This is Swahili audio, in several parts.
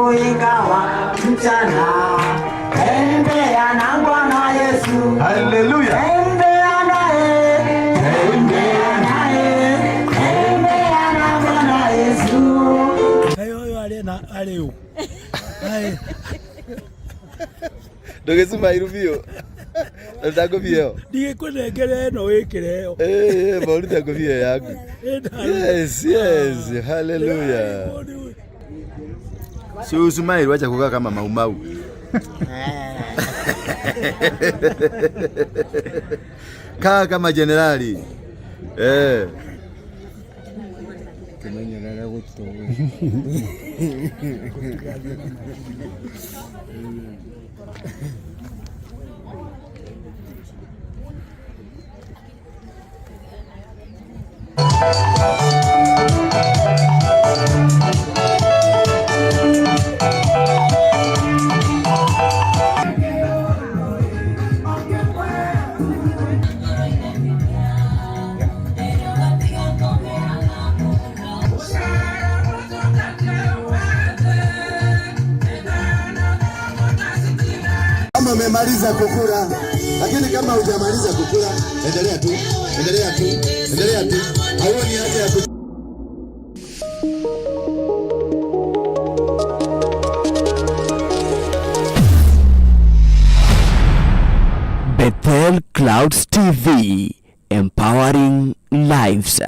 usiku ingawa mchana. Tembea na Bwana Yesu. Haleluya. Tembea naye. Tembea naye. Tembea na Bwana Yesu. Hayo alena aleo. Hai. Ndogezuma iruvio. Ndaguvio. Ndiye kunengere no wikireo. Maurita nguvio yangu. Yes, yes. Hallelujah. Si usumairi wacha kukaa kama maumau. Kaa kama generali. Kimenyerera gutowe. Kama umemaliza kukula, lakini kama hujamaliza kukula, endelea tu, endelea tu, endelea tu. Hauoni haja ya Bethel Clouds TV, empowering lives.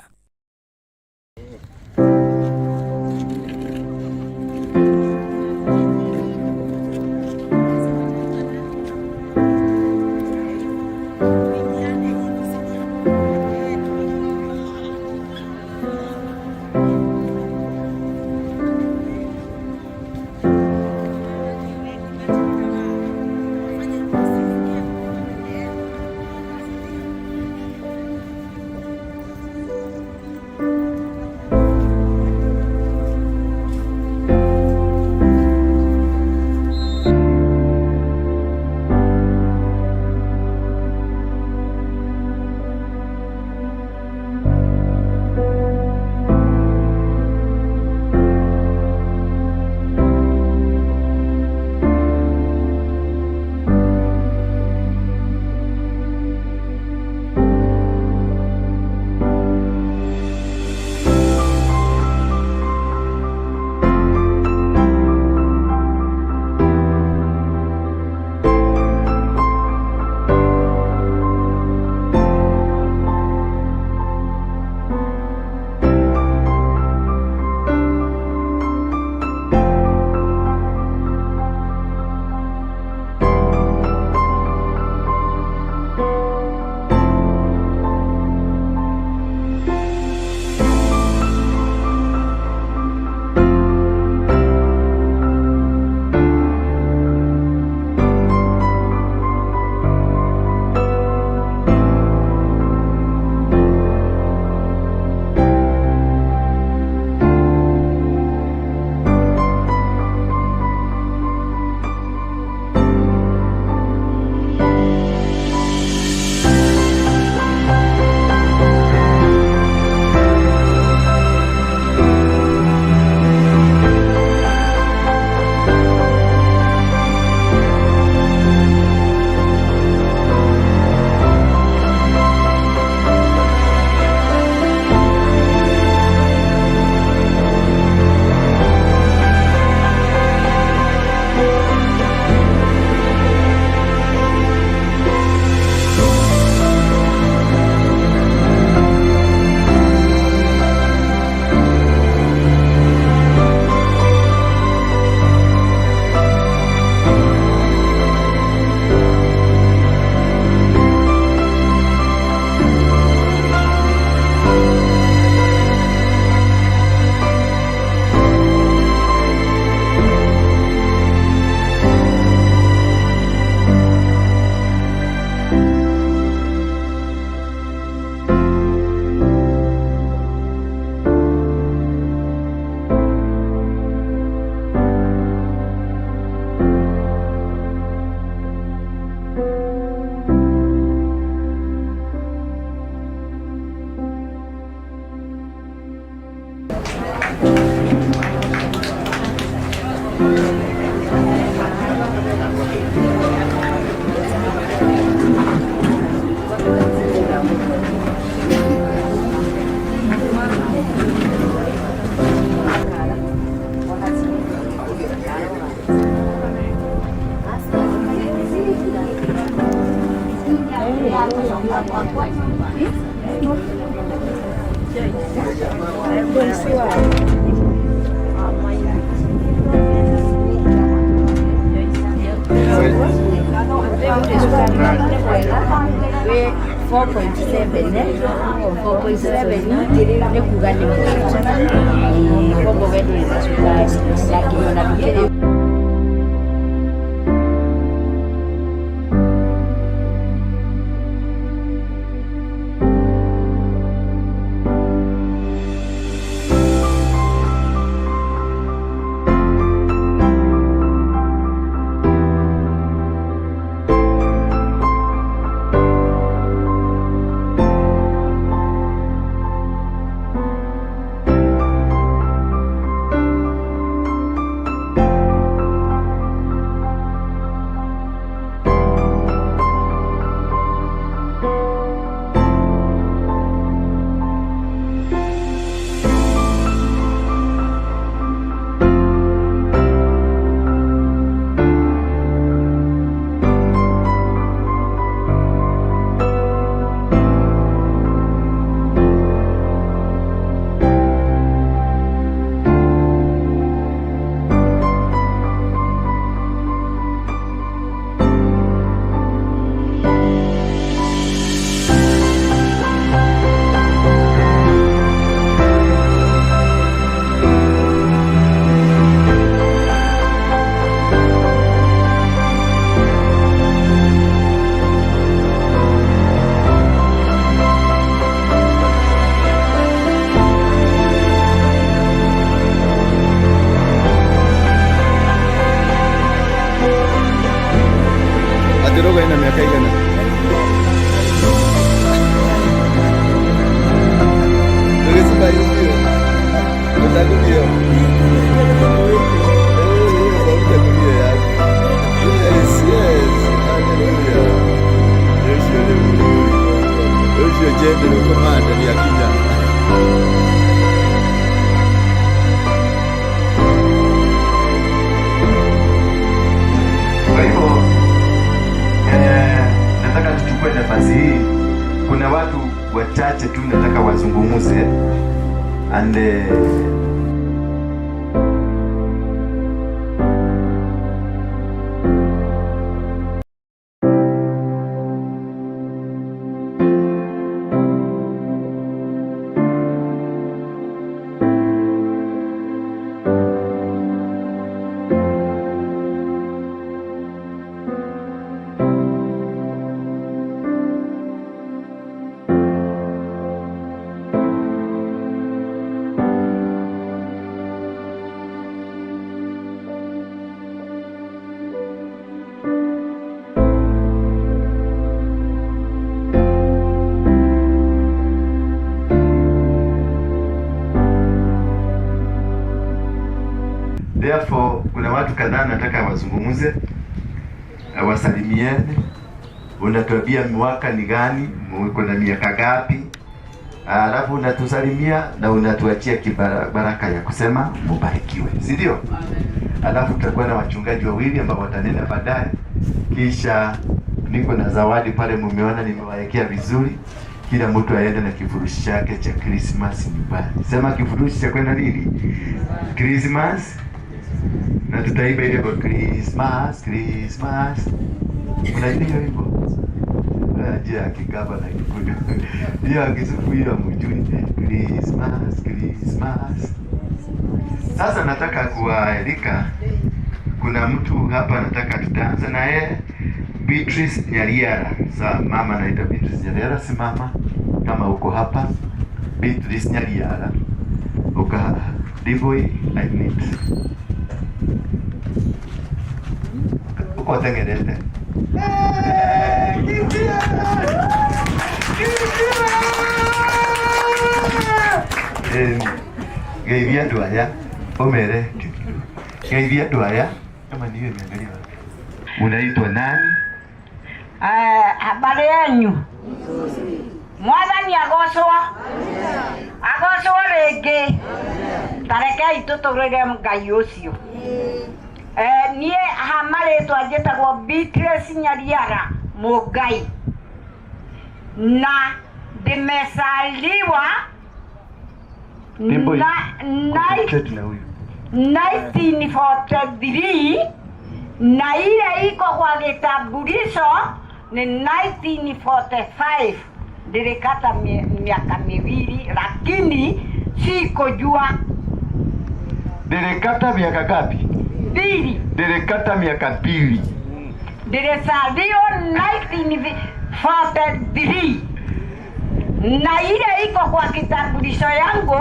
Kuna watu wachache tu nataka wazungumuze and therefore kuna watu kadhaa nataka wazungumuze, wasalimiane. Unatuambia mwaka ni gani, kuna miaka gapi, alafu unatusalimia na unatuachia baraka ya kusema mubarikiwe, si ndio? Alafu tutakuwa na wachungaji wawili ambao watanena baadaye. Kisha niko na zawadi pale, mumeona nimewawekea vizuri. Kila mtu aende na kifurushi chake cha Christmas nyumbani. Sema kifurushi cha kwenda nini? Christmas. Na tutaimba ile kwa Christmas, Christmas. Unajua hiyo hivyo? Aje akikaba na kikuyu. Hiyo akisukuira mjuni. Christmas, Christmas. Sasa nataka kuwaelika, kuna mtu hapa nataka tutaanza na yeye, Beatrice Nyariara. Sasa mama anaitwa Beatrice Nyariara, si mama kama uko hapa. Beatrice Nyariara. Uka Divoy I meet. Uko tengerete. Geivia duaya omere. Geivia duaya kama niwe niangalia. Unaitwa nani? Habari yenu? Mwathani agocwo. Agocwo rĩngĩ. Tarekei tũtũrĩre Ngai ũcio. Niĩ marĩtwa njĩtagwo Beatrice Nyariara Mũngai. na nimezaliwa 1943 na ile iko kwa kitambulisho ni 1945. Nilikata miaka miwili lakini sikujua. Nilikata miaka ngapi? 2. Nilikata miaka 2. Nilisaliwa 1943 na ile iko kwa kitambulisho yangu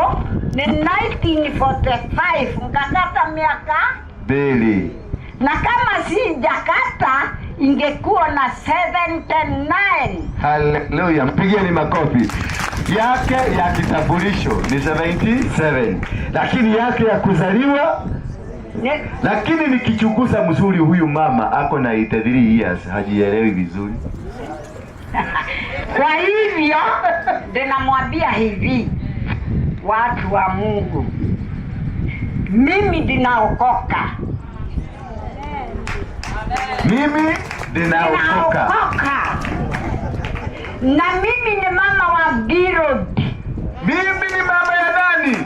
ni 1945. Nikakata miaka 2. Na kama si jakata ingekuwa na 79. Haleluya, mpigieni makofi. Yake ya kitambulisho ni 77, lakini yake ya kuzaliwa lakini nikichunguza mzuri huyu mama ako na 83 years, hajielewi vizuri. Kwa hivyo ninamwambia hivi, watu wa Mungu, mimi ninaokoka. Mimi ninaokoka. Na mimi ni mama wa Girodi. Mimi ni mama ya nani?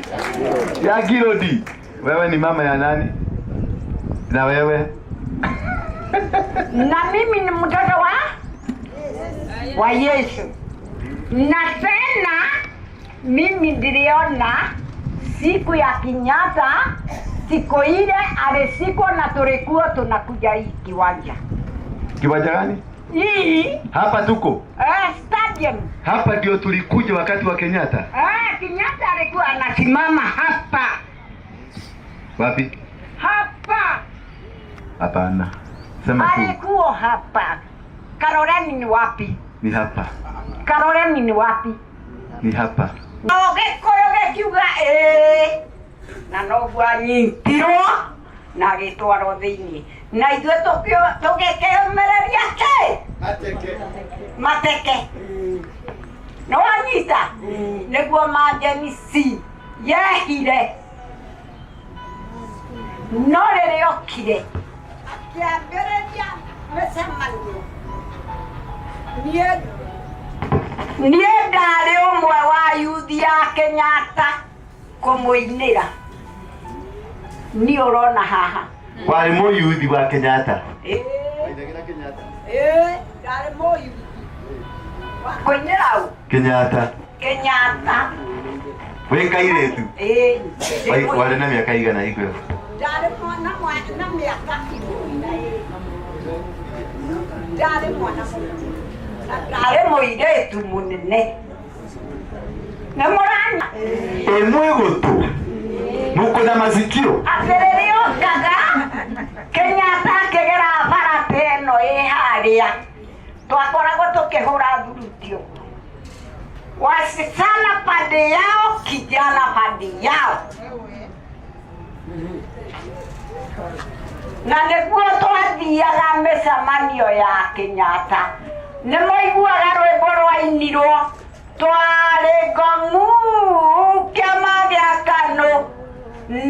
Ya Girodi. Wewe ni mama ya nani? Na wewe? Na mimi ni mtoto wa Yesu. Na tena mimi niliona siku ya Kenyatta, siku ile alisiko na tulikuwa tunakuja hii kiwanja. Kiwanja gani? Hii. Hapa tuko. Stadium. Hapa ndio tulikuja wakati wa Kenyatta. Kenyatta alikuwa anasimama hapa. Wapi? Hapa. Hapana. Sema tu. Alikuwa hapa. Karoleni ni wapi? Ni hapa. Karoleni ni wapi? Ni hapa. Oge kiuga na no gwanyitirwo na gitwaro thiini na ithuĩ tũgĩkĩũmĩrĩria kĩ mateke no wanyita nĩguo majenisi yehire no rĩrĩa okire akĩambĩrĩria mĩcemanio niĩ ndarĩ ũmwe wa yuthi ya Kenyatta kũmũinĩra. Ni ũrona haha warĩ mũyuthi wa Kenyatta. Ndarĩ mũyuthi wa kũinĩra Kenyatta. Wĩ kairĩtu? Warĩ na mĩaka igana higo? Ndarĩ mwana na mĩaka 12. Ndarĩ mwana ndarĩ mũirĩtu mũnene. Nĩ mũranya? Mwĩgũtũ mũkũ na masikio. Atĩrĩrĩ okaga Kenyatta akĩgera barabara ĩno ĩ harĩa twakoragwo tũkĩhũra thurutio. Wasichana pande yao, kijana pande yao. Na nĩguo twathiaga mĩcemanio ya Kenyatta. Nĩmũiguaga rwĩmbo rwainirwo twarĩ ng'ong'u kĩama gĩa KANũ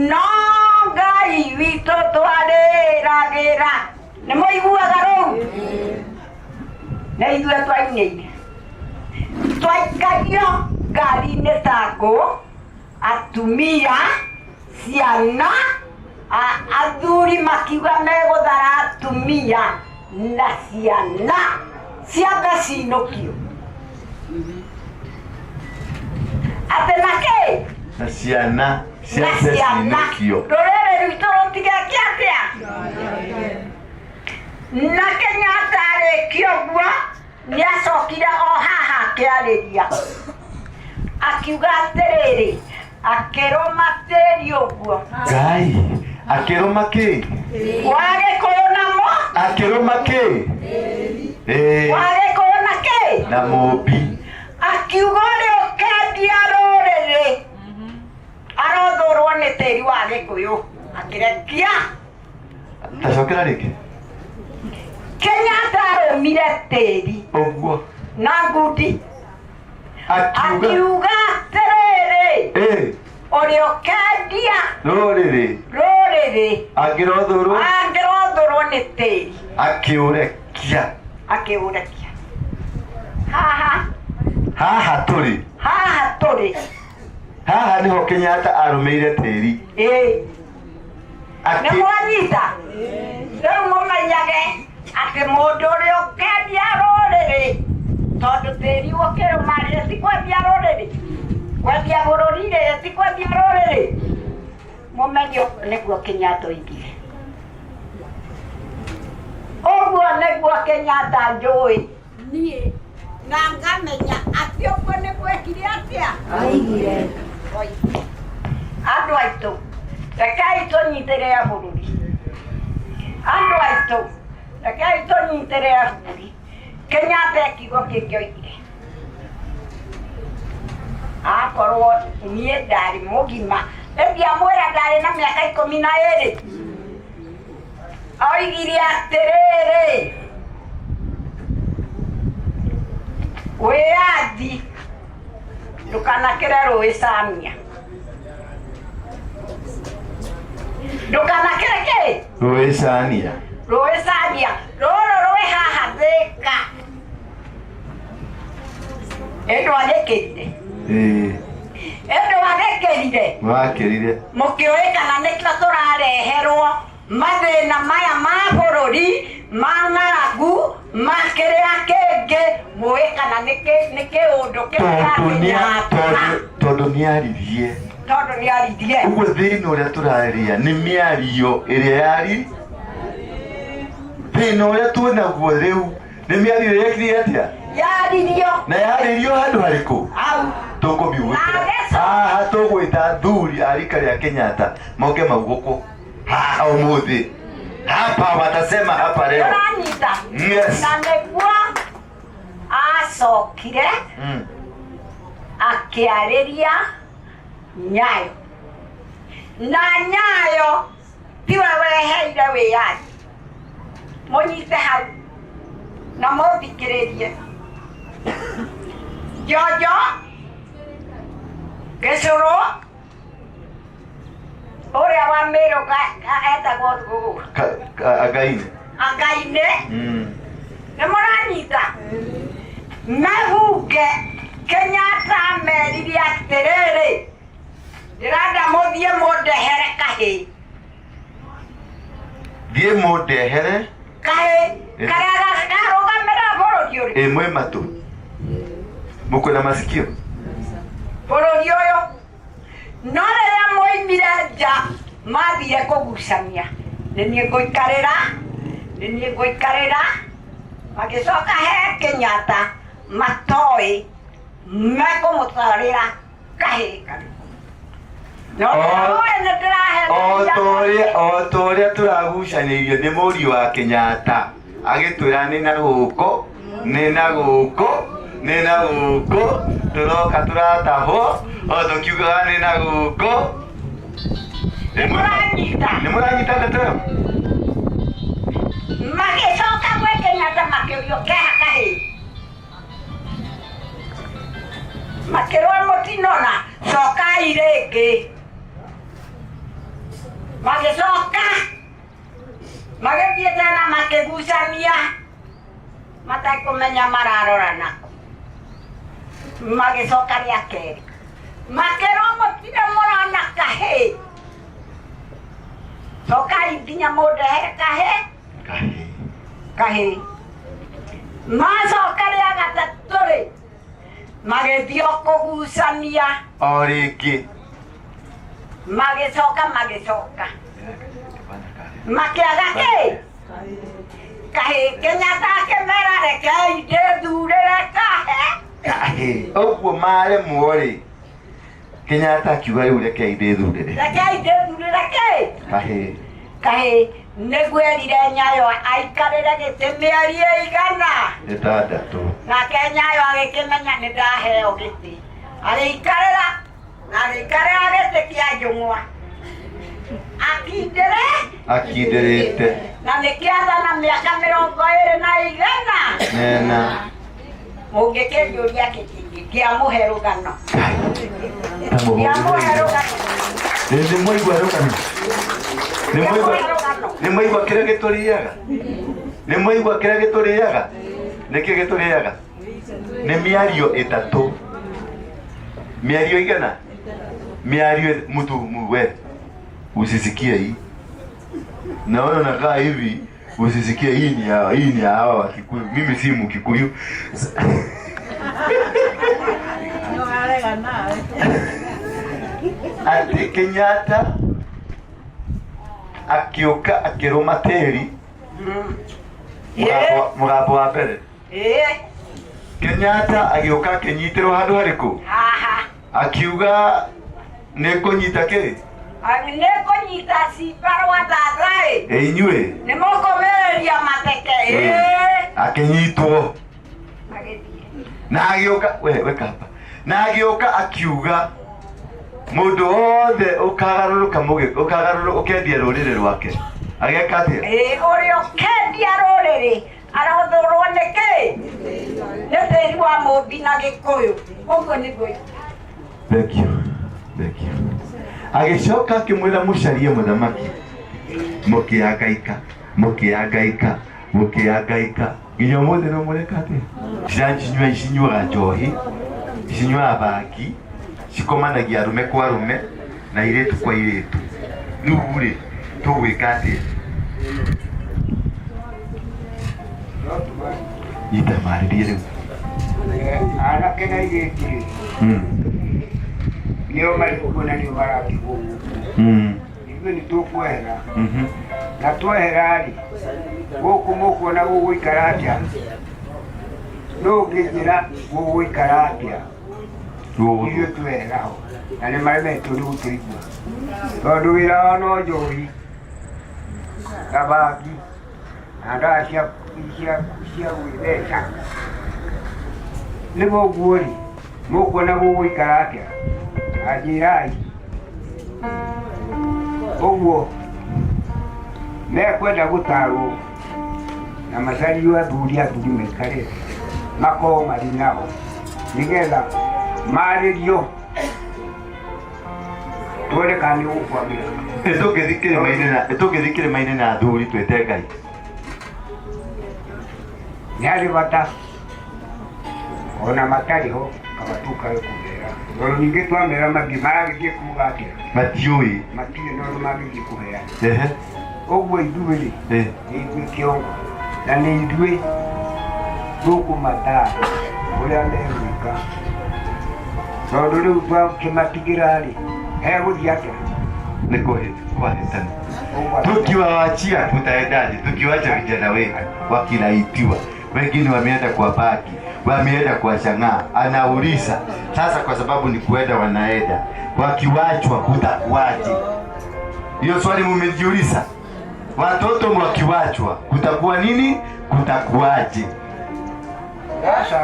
no Ngai witũ twarĩragĩra. Nĩmũiguaga rũu? Na ithuĩ twainĩire twaikagio ngari-inĩ ta ngũ, atumia, ciana, athuri makiuga megũthara atumia na ciana ciambe cinũkio. Atĩ na kĩ? Na ciana ciambe cinũkio. Rũrĩrĩ rwitũ rũtigeke atĩa? Na Kenyatta arĩkia ũguo nĩacokire o haha akĩarĩria akiuga atĩrĩrĩ, akĩrũma tĩri ũguo. Ngai akĩrũma kĩ? Wagĩkũyũ namo? Akĩrũma kĩ? Wagĩkũyũ na kĩ? Na mũmbi. Akiuga ũrĩa ũkendia rũrĩrĩ arothũrwo nĩ tĩri wa Gĩkũyũ akĩrekia. Tacokera rĩngĩ. Kenyatta arũmire tĩri ũguo na ngundi akiuga atĩrĩrĩ, ũrĩa ũkendia rũrĩrĩ angĩrothũrwo nĩ tĩri akĩũrekia. Haha haha turi haha niho Kenyatta arumeire tiri nä mwanyita rä u må menyage atä må ndå å rä å kendia rå rä rä tondå tä ri å kä rå marä ti kwendia rå rä rä kwendia bå rå ri rä ti kwendia rå rä rä må menyo nä guo Kenyatta oigire å guo nä guo Kenyatta njå niä na ngamenya atä å guo nä gwäkire atä oigire andå aitå rekei tũnyitĩrĩre bũrũri andũ aitũ rekei tũnyitĩrĩre bũrũri Kenyatta kiugo kĩngĩ oigire akorwo niĩ ndarĩ mũgima ndiamwĩra ndarĩ na mĩaka 12 oigire atĩrĩrĩ wĩyathi ndũkanakĩre rũĩ Samia ndũkanakĩre kĩ rũĩ Samia rũrũ rwĩ haha Thĩka ndwathĩkĩrire ndwathĩkĩrire wakĩrire mũkĩũĩ kana nĩkĩo tũrareherwo mathĩna maya ma bũrũri ma ng'aragu ma kĩrĩa kĩngĩ mũĩ kana nĩ kĩũndũ tondũ nĩaririe ũguo thĩna ũrĩa tũrarĩria nĩ mĩario ĩrĩa yari thĩna ũrĩa twĩnaguo rĩu nĩ mĩario ĩrĩa yekire atĩa na yarĩrio handũ harĩkũ tũkũmiugĩra haha tũgwĩta thuri a rika rĩa Kenyatta moke maugũkũ haha ũmũthĩ hapa watasema hapa leo yes na nĩguo acokire akĩarĩria Nyayo na Nyayo tiwe weheire wĩyathi mũnyite hau na mũthikĩrĩrie Jojo Gĩcũrũ ũrĩa wa Mĩrũ etagwo Againĩ nĩ mũranyita mehunge Kenyatta merire atĩrĩrĩ ndĩrenda mũthiĩ mũndehere kahĩ thiĩ mũndehere karĩa garũgamĩrĩra bũrũri ũrĩ mwĩ matũ mũkwĩna masikio bũrũri ũyũ no rĩrĩa moimire nja mathire kũgucania nĩ niĩ ngũikarĩra magĩcoka he Kenyatta matoĩ mekũmũtwarĩra kahĩ o torĩa tũragucanĩirio nĩ mũriũ wa Kenyatta agĩtwĩra nĩ na gũkũ tũroka tũratahwo o tũkiugaga nĩ na gũkũ nĩ mũranyita ndeto ĩyo magĩcoka gwĩ Kenyatta makĩũrio keha kahĩ makĩrwo mũtinona cokai rĩngĩ magĩcoka magĩthiĩ tena makĩgucania matekũmenya mararorana magĩcoka rĩa kerĩ makĩrwo mũtirĩ mũrona kahĩ cokai nginya mũndehere kahĩ macoka rĩa gatatũ rĩ magĩthiĩ kũgucania o rĩngĩ magĩcoka makĩaga kahĩ Kenyatta akĩmera rekei ndĩthurĩre kahĩ ũguo maremwo rĩ Kenyatta akiuga rĩu rekei ndĩthurĩre kahĩ nĩguo erire Nyayo aikarĩre gĩtĩ mĩeri 6 nake Nyayo agĩkĩmenya nĩ ndaheo gĩtĩ agĩikarĩra gĩtĩ kĩa njũng'wa akindĩrĩte na nĩkĩathana mĩaka 21 mũngĩkĩnjũria kĩamũhe rũgano nĩ mwaigua kĩrĩa gĩtũrĩaga nĩkĩ gĩtũrĩaga nĩ mĩario ĩtatũ Miario igana. Miario mtu mwe. Usisikie hii. Naona nakaa hivi, usisikie hii ni hawa wa Kikuyu. Mimi si Mkikuyu. Ati Kenyatta akioka akiroma teri. Mugabo wa mbere. Kenyatta agioka kenyitiro handu hariku. Akiuga nekonyita ke. Nekonyita si parwa tadai. Inywe. Nemokomeria mateke. Akenyitwo. Na agioka we kapa. Na agioka akiuga mundu othe ukagaruruka ukendia rurire rwake. Ageka atia? Uri ukendia rurire arathurwo niki? Nĩ wa mũmbi na Gĩkũyũ. Ũguo nĩguo. Thank you. Agicoka akimwira mucarie muthamaki. Mukiangaika. Nginya mothe no mureka atia? Cinyuaga njohi, cinyuaga baki, cikomanagia arume kwa arume na iretu kwa iretu. Riu ri tugwika atia? Itamarĩrie rĩu. Anake na airĩtu nĩo marĩkuona nĩo marakĩgwo. Ithuĩ nĩtũkwehera na twehera-rĩ gũkũ mũkuona gũgũikara atĩa? No ũngĩnjĩra gũgũikara atĩa? Ithuĩ twehera ho na nĩmaremetwo nĩ gũtũigua tondũ wĩra wao no njohi, kabaki na ndawa cia gwĩtheca. Nĩguo ũguo-rĩ mũkuona gũgũikara atĩa? Anjĩrai. Ũguo mekwenda gũtarwo na macario athuri maikare makorwo marĩ nao nĩgetha marĩrio tuone kana nĩ ũgũkwamĩra. Tũngĩthiĩ kĩrĩma-inĩ na athuri twĩte Ngai. Nĩ harĩ bata ona matarĩ ho kaba tũkae kũmera tondũ ningĩ twamera mangĩ maragĩthiĩ kuuga atĩa? Matiũĩ. Matirĩ na ũndũ magĩthiĩ kũheana. Ũguo ithuĩ-rĩ nĩ ithuĩ kĩongo na nĩ ithuĩ tũkũmataara ũrĩa megwĩka tondũ rĩu twakĩmatigĩra-rĩ hegũthiĩ atĩa? Nĩ kũhĩtana. Tukiwaachia tutaendaje? Tukiwacha vijana wetu wakinaitiwa, wengine wameenda kwa baki, wameenda kwa shang'aa, anauliza sasa, kwa sababu ni kuenda wanaenda, wakiwachwa kutakuwaje? Hiyo swali mumejiuliza? Watoto wakiwachwa kutakuwa nini? Kutakuwaje? Sasa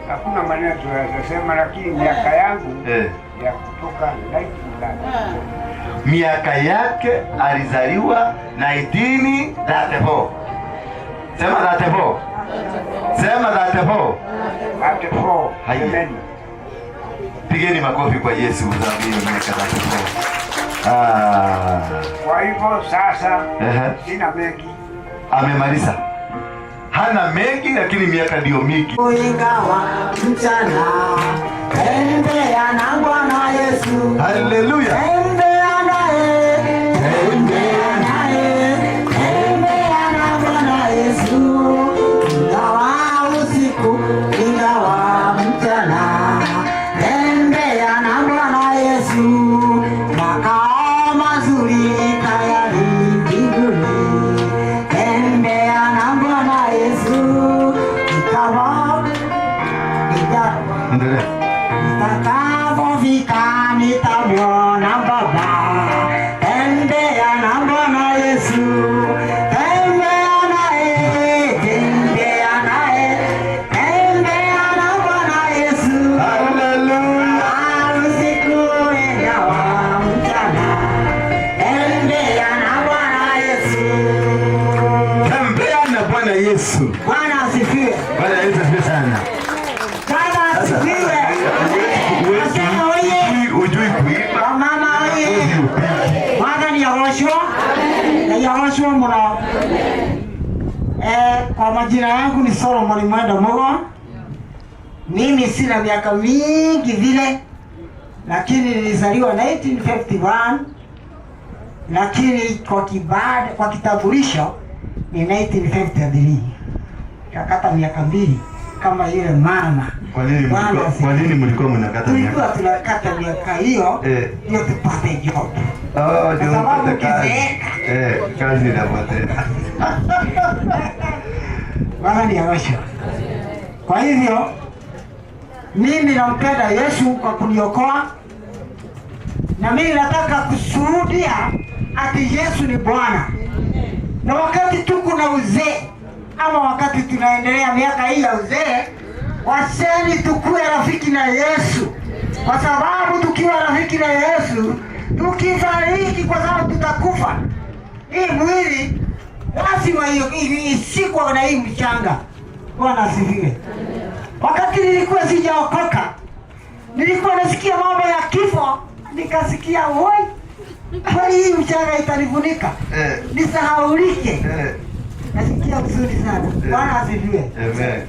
hakuna maneno tunayosema, lakini miaka yangu ya kutoka 1934. Miaka yake alizaliwa 1934. Sema 34. Sema 34. 34. Amen. Pigeni makofi kwa Yesu za hiyo miaka 34. Kwa hivyo sasa sina mengi. Amemaliza. Hana mengi lakini miaka ndio mingi. Ingawa mchana tembea na Bwana Yesu. Haleluya. Tembea na Bwana Yesu. Ingawa usiku, ingawa mchana tembea na Bwana Yesu. Makao mazuri tayari mbinguni. Tembea na Bwana Yesu. Nitakapofika nitamwona Baba. Tembea na Bwana Yesu. Tembea na Bwana Yesu. Haleluya. Usiku ingawa mchana. Tembea na Bwana Yesu. Tembea na Bwana Yesu. Bwana asifiwe. Bwana Yesu asifiwe sana. Bwana asifiwe. Ujui kuimba. Mama oye. Mwaga ni yagoshwa mno. Kwa majina yangu ni Solomon Mwenda Mogo. Mimi sina miaka mingi vile, lakini nilizaliwa 1951, lakini kwa kitambulisho ni 1953. Kakata miaka 2 kama yule mama. Kwa nini mlikuwa mnakata miaka? Tulikuwa tunakata miaka hiyo ndio tupate job. Ndio sababu kazi. Kazi inapotea. Bwana ni awasha. Kwa hivyo mimi nampenda Yesu kwa kuniokoa, na mimi nataka kushuhudia ati Yesu ni Bwana. Na wakati tuko na uzee ama wakati tunaendelea miaka hii ya uzee, waseni tukue rafiki na Yesu, kwa sababu tukiwa rafiki na Yesu tukifariki, kwa sababu tutakufa. Hii mwili lazima isikwe na hii mchanga. Bwana asifiwe. Wakati nilikuwa sijaokoka, nilikuwa nasikia mambo ya kifo, nikasikia woi, kwani hii mchanga itanifunika nisahaulike. Nasikia vizuri sana. Bwana asifiwe. Amen.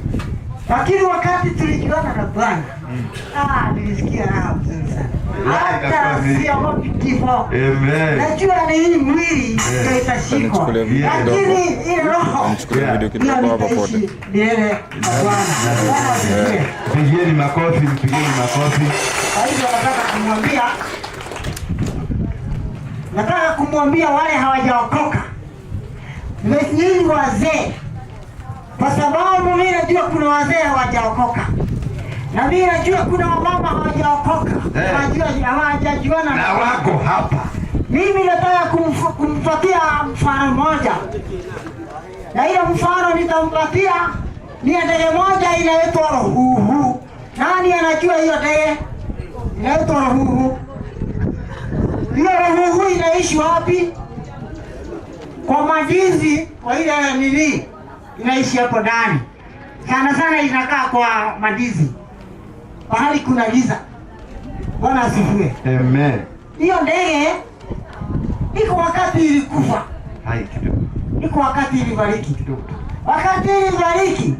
Lakini wakati tulijuana na Bwana, nilisikia raha vizuri sana. Hata siogopi kifo. Amen. Najua ni hii mwili ndio itashikwa, lakini ile roho milele na Bwana. Bwana asifiwe. Pigeni makofi, mpigeni makofi. Kwa hivyo nataka kumwambia wale hawajaokoka, nyinyi wazee, kwa sababu mimi najua kuna wazee hawajaokoka, na mimi najua kuna wamama hawajaokoka, hawajajuana na wako hapa. Mimi nataka kumpatia mfano mmoja, na ile mfano nitampatia ni ndege moja inaitwa Ruhuhu. Nani anajua hiyo ndege inaitwa Ruhuhu? Hiyo Ruhuhu inaishi wapi? Kwa majizi, kwa ile nini inaishi hapo ndani. Sana sana inakaa kwa madizi, pahali kuna giza. Bwana asifiwe. Amen. Hiyo ndege iko wakati ilikufa. Hai kidogo. Iko wakati ilibariki kidogo. Wakati ilibariki,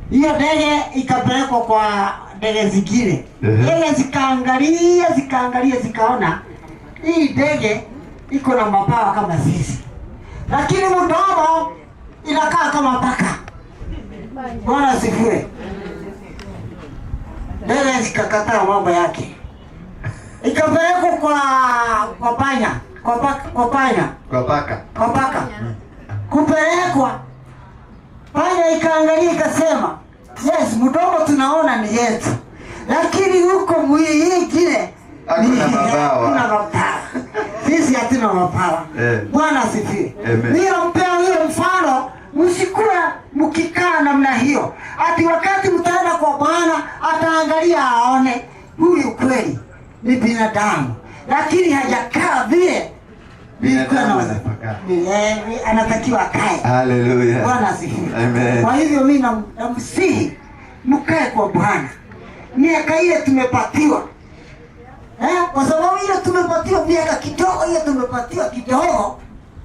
hiyo ndege ikapelekwa kwa ndege zingine. Ndege zikaangalia zikaona hii ndege iko na mabawa kama sisi, lakini mdomo inakaa kama paka. Bwana asifiwe. Ndege zikakataa mambo yake, ikapelekwa kwa paka. Kupelekwa panya ikaangalia ikasema, yes, mdomo tunaona ni yetu, lakini huko mwili ingine hakuna mabawa. Sisi hatuna mabawa. Bwana asifiwe. Mimi nampea huyo mfano, msikuwe mkikaa namna hiyo. Ati wakati mtaenda kwa Bwana ataangalia aone huyu kweli ni binadamu, lakini hajakaa vile anatakiwa akae. Haleluya. Bwana asifiwe. Amen. Kwa hivyo mimi namsihi mkae kwa Bwana. Miaka ile tumepatiwa, kwa sababu ile tumepatiwa miaka kidogo, ile tumepatiwa kidogo,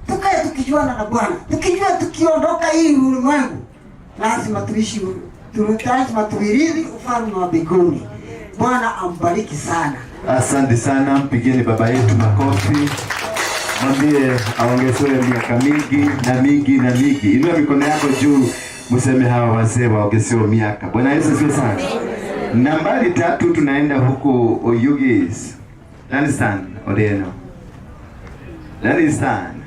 tukae tukijuana na Bwana. Tukijua tukiondoka hii ulimwengu, lazima tuishi, lazima tuirithi ufalme wa mbinguni. Bwana ambariki sana. Asante sana, mpigeni baba yetu makofi. Mwambie aongezewe miaka mingi na mingi na mingi. Inua mikono yako juu, mseme hawa wazee waongezewe miaka. Bwana Yesu asifiwe sana. Nambari 3 tunaenda huko Oyugis. Understand, Odeno? Understand?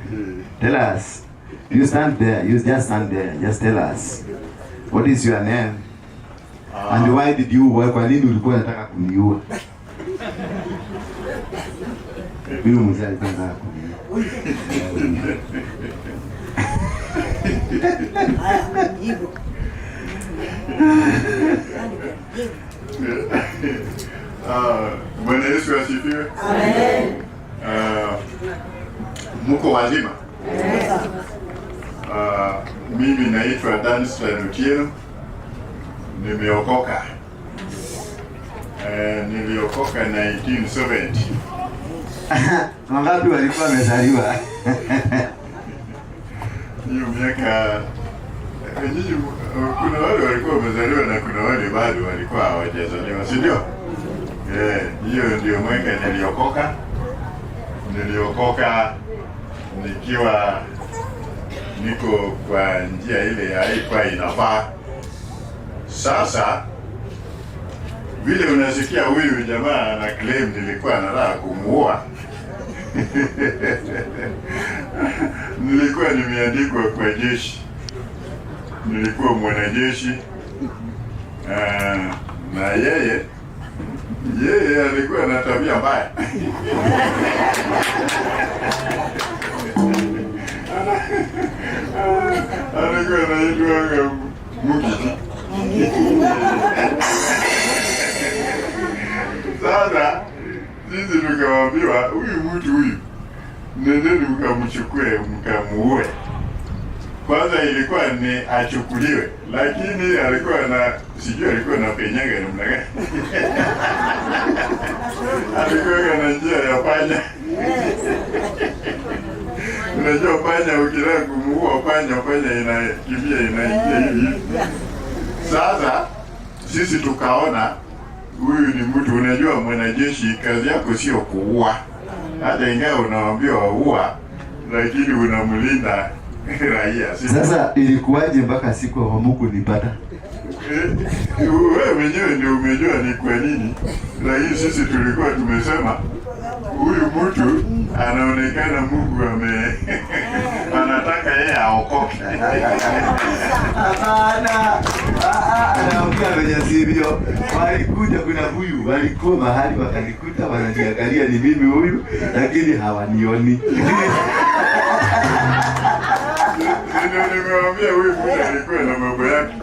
Tell us. You stand there. You just stand there. Just tell us. What is your name? And why did you work? Kwa nini ulikuwa unataka kuniua? Mimi mzee alikuwa anataka kuniua. Bwana Yesu asifiwe. Amen. Mko wazima? Mimi naitwa Danstan Otieno. Nimeokoka. Niliokoka 1970. Wangapi walikuwa wamezaliwa? Hiyo miaka kuna wale walikuwa wamezaliwa na kuna wale bado walikuwa hawajazaliwa, si ndio? Hiyo ndio mwaka niliokoka. Niliokoka nikiwa niko kwa njia ile haikuwa inafaa. Sasa vile unasikia huyu jamaa ana claim nilikuwa nataka kumuua. Nilikuwa nimeandikwa kwa jeshi. Nilikuwa mwanajeshi. Na yeye alikuwa na tabia mbaya. Alikuwa anaitwa Mukiti. Sasa sisi tukamwambiwa huyu mtu huyu nendeni mkamchukue mkamuue. Kwanza ilikuwa ni achukuliwe, lakini alikuwa na sijui alikuwa na penyaga namna gani. Alikuwa na njia ya panya. Unajua panya ukitaka kumuua panya inakimbia inaingia hivi. Sasa sisi tukaona huyu ni mtu, unajua mwanajeshi kazi yako sio kuua. Hata ingawa unaambiwa uua, lakini unamlinda raia. Sasa ilikuwaje mpaka siku ya Mungu nipata? Wewe mwenyewe ndio umejua ni kwa nini. Lakini sisi tulikuwa tumesema huyu mtu anaonekana Mungu anataka yeye aokoke. Hapana. Anaongea kwenye sivyo. Walikuja kuna huyu, walikuwa mahali wakanikuta wananiangalia ni mimi huyu, lakini hawanioni. Ndio nimewambia huyu mtu alikuwa na mambo yake.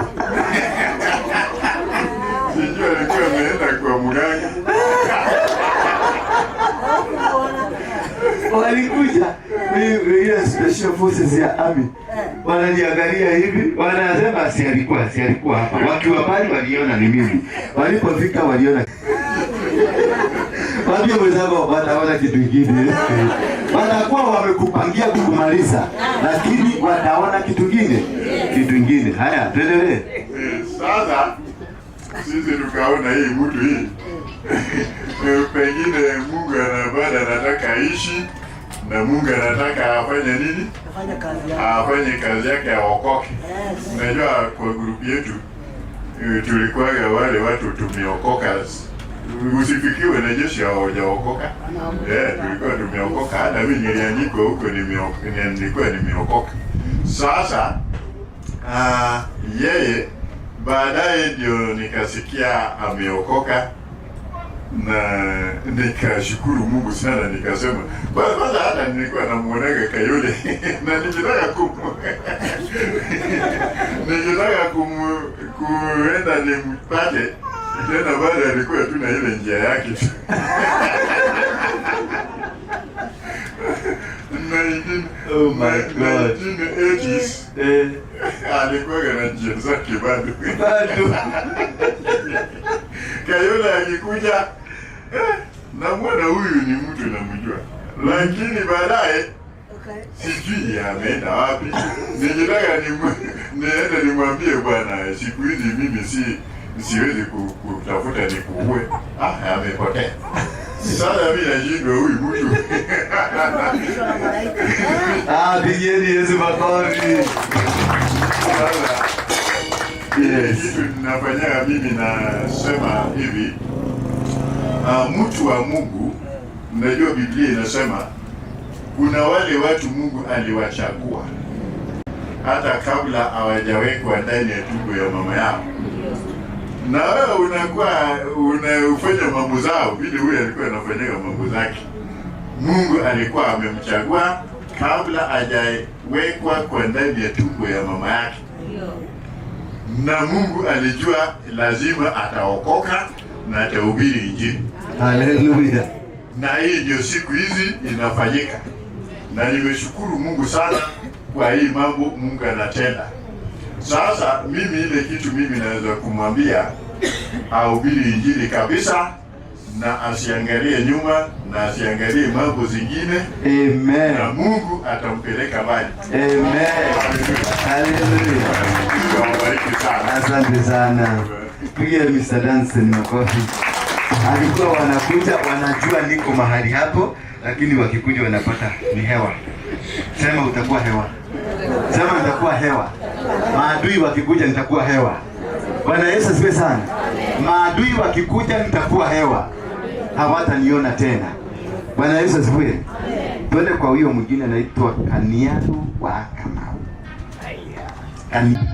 Sijui alikuwa ameenda kwa mganga. Walikuja ile special forces ya army. Wananiangalia hivi, wanasema si alikuwa hapa. Wakiwa pale waliona ni mimi. Walipofika waliona. Wajua wenzao wataona kitu kingine. Watakuwa wamekupangia kukumaliza, lakini wataona kitu kingine. Haya, tuendelee. Sasa sisi tukaona hii mtu hii pengine Mungu anataka aishi na Mungu anataka afanye nini? Afanye kazi yake aokoke. Unajua kwa grupu yetu tulikuwa wale watu tumeokoka. Usifikiwe na jeshi hawajaokoka. Tulikuwa tumeokoka. Hata mimi niliandikwa huko nilikuwa nimeokoka. Sasa yeye baadaye ndio nikasikia ameokoka na nikashukuru Mungu sana, nikasema kwanza hata nilikuwa namuonaga Kayole na nikitaka kuenda nimpate tena, baada alikuwa tu na ile njia yake. 1980s alikuwa na njia zake bado. Kayole akikuja namwona huyu ni mtu namjua, lakini baadaye sijui ameenda wapi. Nilitaka niende nimwambie bwana, siku hizi mimi siwezi kutafuta nikuue. Amepotea. Sasa mimi najua huyu mtu. Pigeni Yesu makofi. Kitu ninafanya mimi nasema hivi, mtu wa Mungu, mnajua Biblia inasema kuna wale watu Mungu aliwachagua hata kabla hawajawekwa ndani ya tumbo ya mama yao. Na wewe unafanya mambo zao vile huyu alikuwa anafanya mambo zake. Mungu alikuwa amemchagua kabla hajawekwa kwa ndani ya tumbo ya mama yake. Na Mungu alijua lazima ataokoka na atahubiri Injili. Haleluya. Na hii ndio siku hizi inafanyika. Na nimeshukuru Mungu sana kwa hii mambo Mungu anatenda. Sasa mimi ile kitu mimi naweza kumwambia ahubiri Injili kabisa, na asiangalie nyuma na asiangalie mambo zingine. Amen. Na Mungu atampeleka mbali. Amen. Haleluya. Asante sana. Asante sana. Pigia Mr. Danson makofi. Alikuwa wanakuja wanajua niko mahali hapo, lakini wakikuja wanapata ni hewa. Sema utakuwa hewa. Sema nitakuwa hewa. Maadui wakikuja nitakuwa hewa. Bwana Yesu asifiwe sana. Maadui wakikuja nitakuwa hewa. Hawataniona tena. Bwana Yesu asifiwe. Twende kwa huyo mwingine anaitwa Kaniaru wa Kamau. Yeah.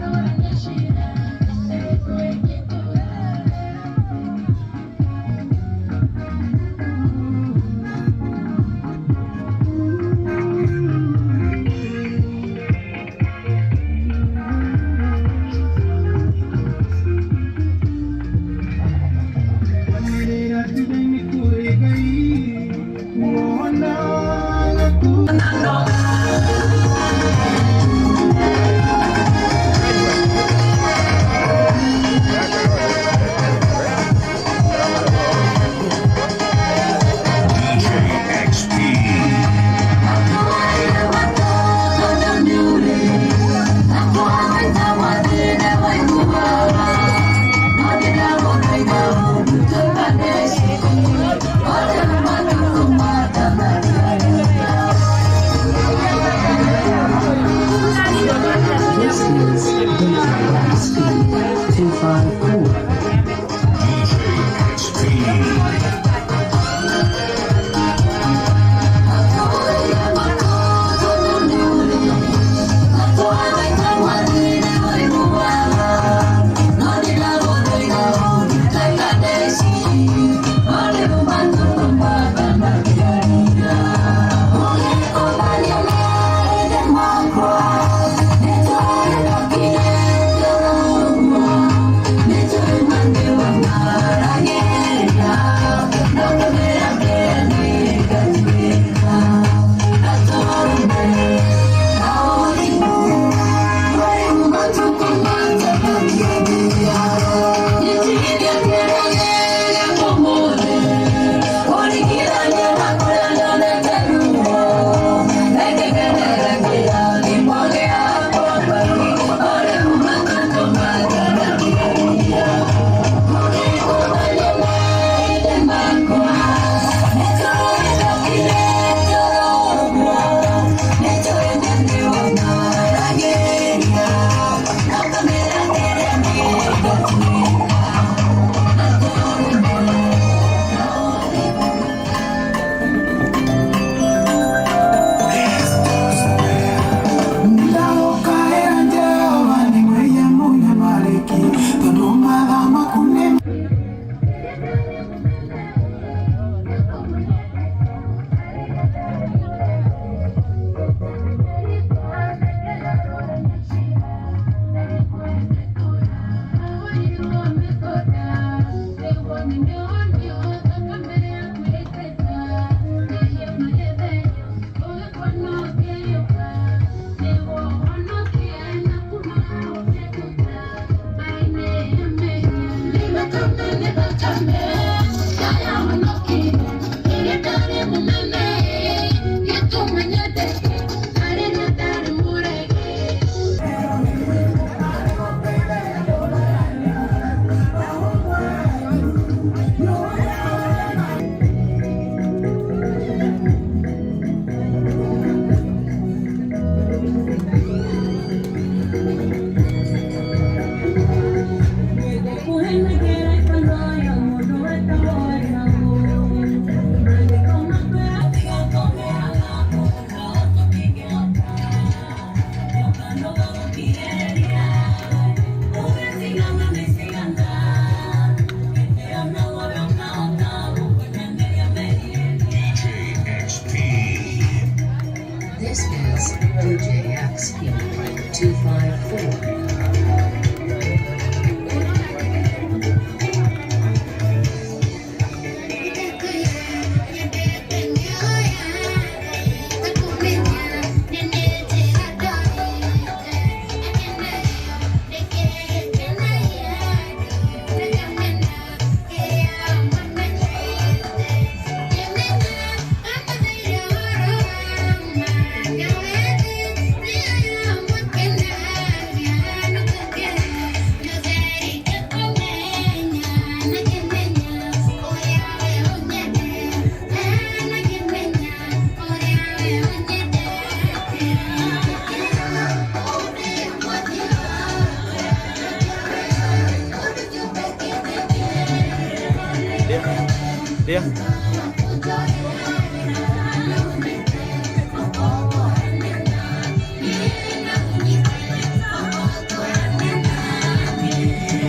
Yeah.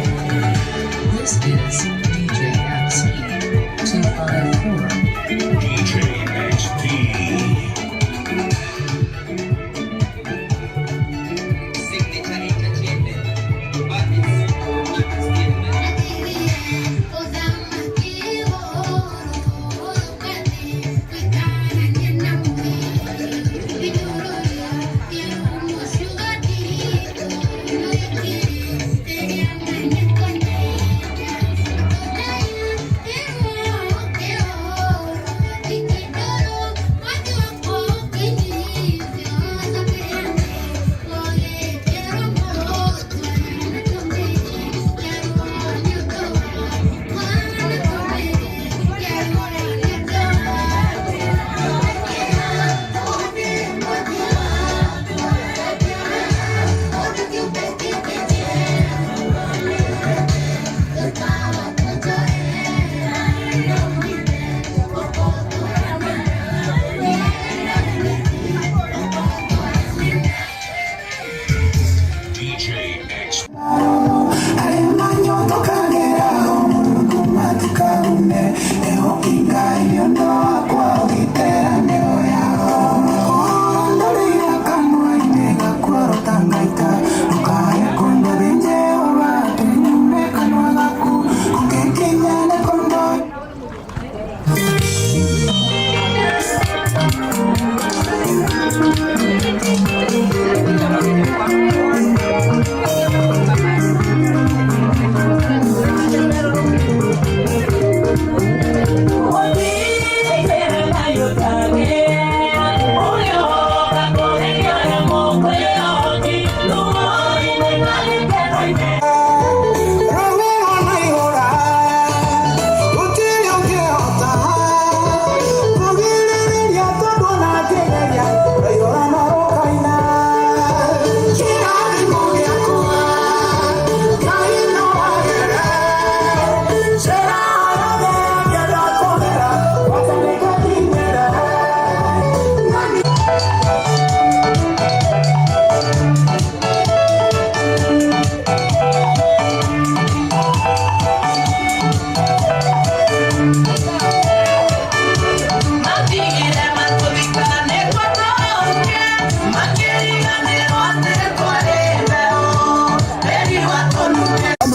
This is DJ XP 254. DJ XP.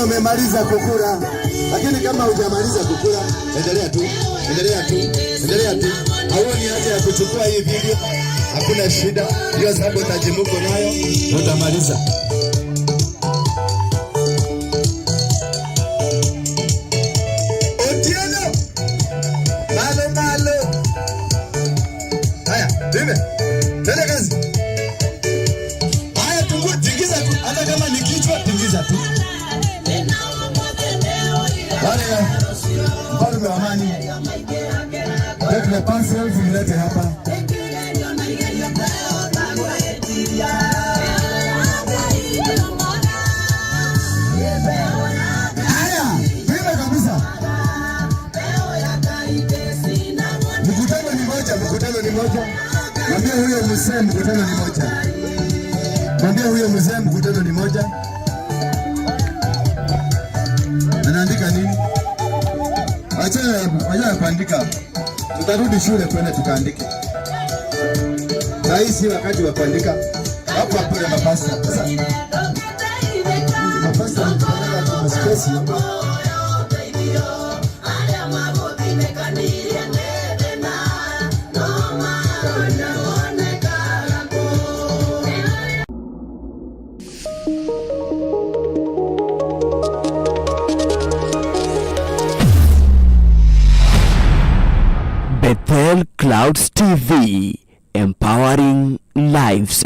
Umemaliza kukula, lakini kama hujamaliza kukula, endelea tu, endelea tu, endelea tu. Hauoni haja ya kuchukua hii video, hakuna shida. Hiyo sababu utajimuko nayo, utamaliza. Otieno, malo malo. Haya, dime, tende kazi. Haya, tungu, tingiza tu, hata kama ni kichwa, tingiza tu. Mfalme wa Amani, lete parcel zilete hapa. Haya, pime kabisa. Mkutano ni moja, mkutano ni moja. Mwambie huyo mzee mkutano ni moja. Mwambie huyo mzee mkutano ni moja. Anaandika nini? Acha kuandika. Tutarudi shule kwenda tukaandike. Sasa si wakati wa kuandika. Hapo hapo ya mapasta. Mapasta tunataka kwa space. Bethel Clouds TV, empowering lives.